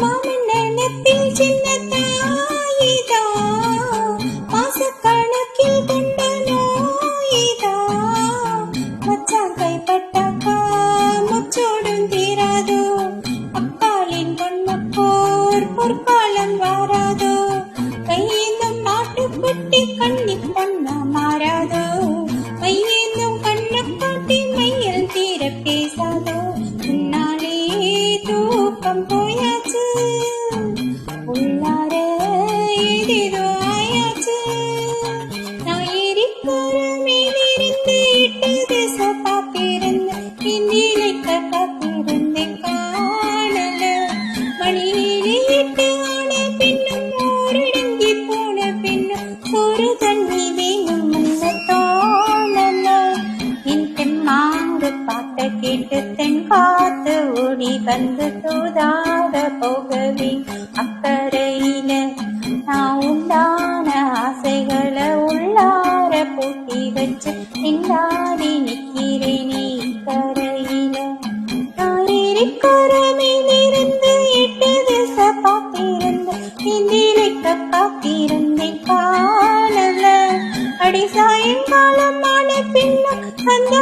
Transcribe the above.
மாமன் நினைப்பில் சின்ன தாயிதா, மாசக்கணக்கில் கொண்ட நோயிதா, மச்சான் கைப்பட்டாக்கா முச்சோடும் தீராதோ, அக்காலின் பொன்னுப்போர் பொற்காலம் வாராதோ, கையேந்தும் மாட்டுக்குட்டி கண்ணி பொண்ண மாறாதோ, மையேந்தும் கண்ணுக்குட்டி மையில் தீர பேசாதோ, உன்னாலே தூக்கம் போயாச்சு, உள்ளார ஏதேதோ ஆயாச்சு, நான் ஏறிக்கோர மேலிருந்து இட்டு திசை பார்த்திருந்து இந்திலைக்க காத்திருந்தேன் காணல, மணியிலே இட்டு ஆன பின்னும் ஓரடங்கி போன பின்னும் ஒரு தண்ணி வேணும் முன்ன தோணல, என் தெம்மாங்கு பாட்ட கேட்டு தென் காத்து ஓடி வந்து தூதாக போகவே, அக்கறையில நான் உண்டான ஆசைகளை உள்ளார பூட்டி வச்சு நின்றாடி நிக்கிறேனே கரையில, நான் ஏறிக்கோர மேலிருந்து எட்டு திசை பார்த்திருந்து இந்திலைக்க காத்திருந்தேன் காணல, அடி சாயங்காலம் ஆன பின்னும் அந்த